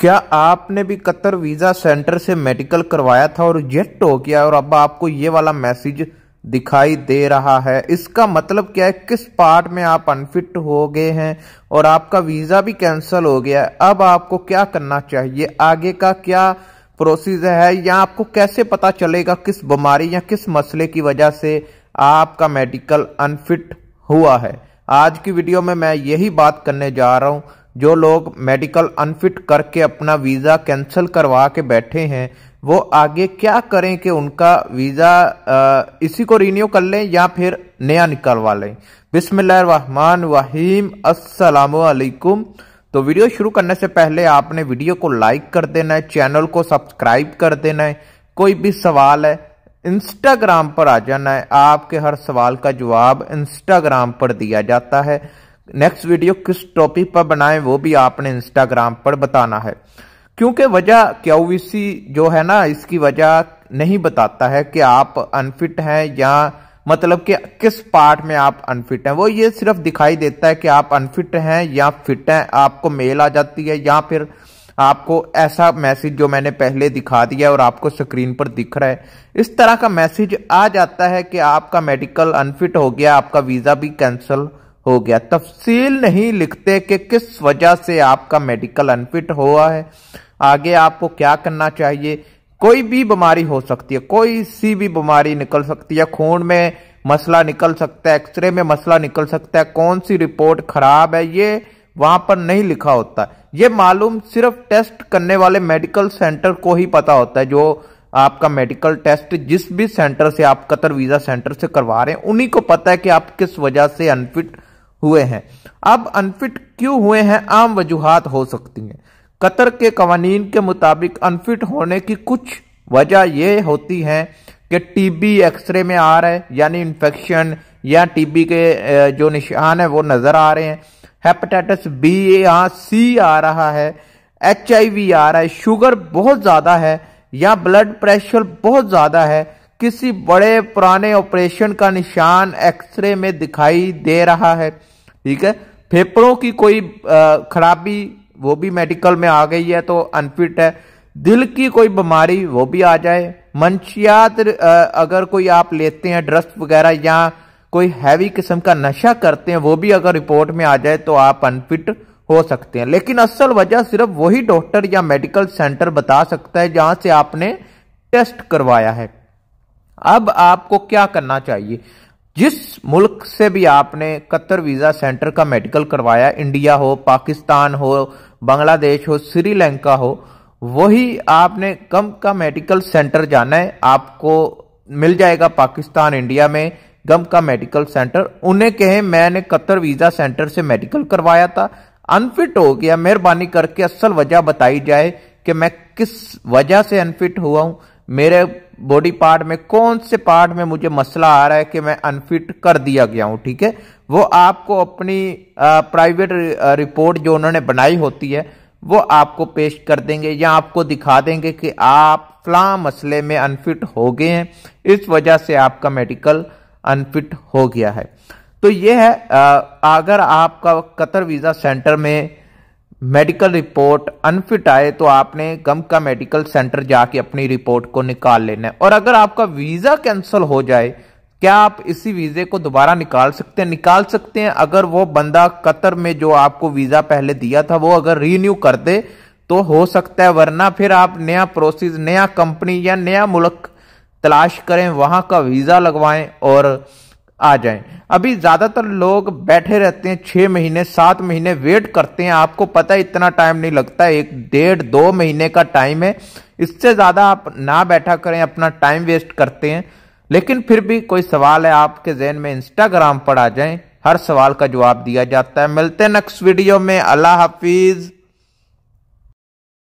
क्या आपने भी कतर वीजा सेंटर से मेडिकल करवाया था और रिजेक्ट हो गया और अब आपको ये वाला मैसेज दिखाई दे रहा है? इसका मतलब क्या है? किस पार्ट में आप अनफिट हो गए हैं और आपका वीजा भी कैंसिल हो गया है? अब आपको क्या करना चाहिए? आगे का क्या प्रोसीजर है या आपको कैसे पता चलेगा किस बीमारी या किस मसले की वजह से आपका मेडिकल अनफिट हुआ है? आज की वीडियो में मैं यही बात करने जा रहा हूं। जो लोग मेडिकल अनफिट करके अपना वीजा कैंसिल करवा के बैठे हैं वो आगे क्या करें कि उनका वीजा इसी को रिन्यू कर लें या फिर नया निकलवा लें। बिस्मिल्लाहिर्रहमानिर्रहीम, अस्सलामु अलैकुम। तो वीडियो शुरू करने से पहले आपने वीडियो को लाइक कर देना है, चैनल को सब्सक्राइब कर देना है। कोई भी सवाल है इंस्टाग्राम पर आ जाना है, आपके हर सवाल का जवाब इंस्टाग्राम पर दिया जाता है। नेक्स्ट वीडियो किस टॉपिक पर बनाएं वो भी आपने इंस्टाग्राम पर बताना है, क्योंकि वजह क्यूवीसी जो है ना, इसकी वजह नहीं बताता है कि आप अनफिट हैं या मतलब कि किस पार्ट में आप अनफिट हैं। वो ये सिर्फ दिखाई देता है कि आप अनफिट हैं या फिट हैं। आपको मेल आ जाती है या फिर आपको ऐसा मैसेज जो मैंने पहले दिखा दिया और आपको स्क्रीन पर दिख रहा है, इस तरह का मैसेज आ जाता है कि आपका मेडिकल अनफिट हो गया, आपका वीजा भी कैंसिल हो गया। तफसील नहीं लिखते कि किस वजह से आपका मेडिकल अनफिट हुआ है, आगे आपको क्या करना चाहिए। कोई भी बीमारी हो सकती है, कोई सी भी बीमारी निकल सकती है, खून में मसला निकल सकता है, एक्सरे में मसला निकल सकता है, कौन सी रिपोर्ट खराब है ये वहां पर नहीं लिखा होता। ये मालूम सिर्फ टेस्ट करने वाले मेडिकल सेंटर को ही पता होता है। जो आपका मेडिकल टेस्ट जिस भी सेंटर से आप कतर वीजा सेंटर से करवा रहे हैं उन्हीं को पता है कि आप किस वजह से अनफिट हुए हैं। अब अनफिट क्यों हुए हैं? आम वजूहात हो सकती हैं। कतर के कवानीन के मुताबिक अनफिट होने की कुछ वजह यह होती है कि टीबी एक्सरे में आ रहा है, यानी इन्फेक्शन या टीबी के जो निशान है वो नजर आ रहे हैं। हेपेटाइटिस बी या सी आ रहा है, HIV आ रहा है, शुगर बहुत ज्यादा है या ब्लड प्रेशर बहुत ज्यादा है, किसी बड़े पुराने ऑपरेशन का निशान एक्सरे में दिखाई दे रहा है, ठीक है। फेफड़ों की कोई खराबी वो भी मेडिकल में आ गई है तो अनफिट है। दिल की कोई बीमारी वो भी आ जाए, मंशियात अगर कोई आप लेते हैं ड्रग्स वगैरह या कोई हैवी किस्म का नशा करते हैं वो भी अगर रिपोर्ट में आ जाए तो आप अनफिट हो सकते हैं। लेकिन असल वजह सिर्फ वही डॉक्टर या मेडिकल सेंटर बता सकता है जहां से आपने टेस्ट करवाया है। अब आपको क्या करना चाहिए? जिस मुल्क से भी आपने कतर वीजा सेंटर का मेडिकल करवाया, इंडिया हो, पाकिस्तान हो, बांग्लादेश हो, श्रीलंका हो, वही आपने गम का मेडिकल सेंटर जाना है। आपको मिल जाएगा पाकिस्तान, इंडिया में गम का मेडिकल सेंटर। उन्हें कहें मैंने कतर वीजा सेंटर से मेडिकल करवाया था, अनफिट हो गया, मेहरबानी करके असल वजह बताई जाए कि मैं किस वजह से अनफिट हुआ हूं, मेरे बॉडी पार्ट में कौन से पार्ट में मुझे मसला आ रहा है कि मैं अनफिट कर दिया गया हूं, ठीक है। वो आपको अपनी प्राइवेट रिपोर्ट जो उन्होंने बनाई होती है वो आपको पेश कर देंगे या आपको दिखा देंगे कि आप फलां मसले में अनफिट हो गए हैं, इस वजह से आपका मेडिकल अनफिट हो गया है। तो ये है, अगर आपका कतर वीजा सेंटर में मेडिकल रिपोर्ट अनफिट आए तो आपने गम का मेडिकल सेंटर जाके अपनी रिपोर्ट को निकाल लेना है। और अगर आपका वीजा कैंसिल हो जाए, क्या आप इसी वीजे को दोबारा निकाल सकते हैं? निकाल सकते हैं अगर वो बंदा कतर में जो आपको वीजा पहले दिया था वो अगर रीन्यू कर दे तो हो सकता है, वरना फिर आप नया प्रोसेस, नया कंपनी या नया मुल्क तलाश करें, वहां का वीजा लगवाएं और आ जाएं। अभी ज्यादातर लोग बैठे रहते हैं, 6 महीने 7 महीने वेट करते हैं। आपको पता है इतना टाइम नहीं लगता, 1 डेढ़ 2 महीने का टाइम है। इससे ज्यादा आप ना बैठा करें, अपना टाइम वेस्ट करते हैं। लेकिन फिर भी कोई सवाल है आपके जहन में, इंस्टाग्राम पर आ जाएं, हर सवाल का जवाब दिया जाता है। मिलते हैं नेक्स्ट वीडियो में। अल्लाह हाफिज।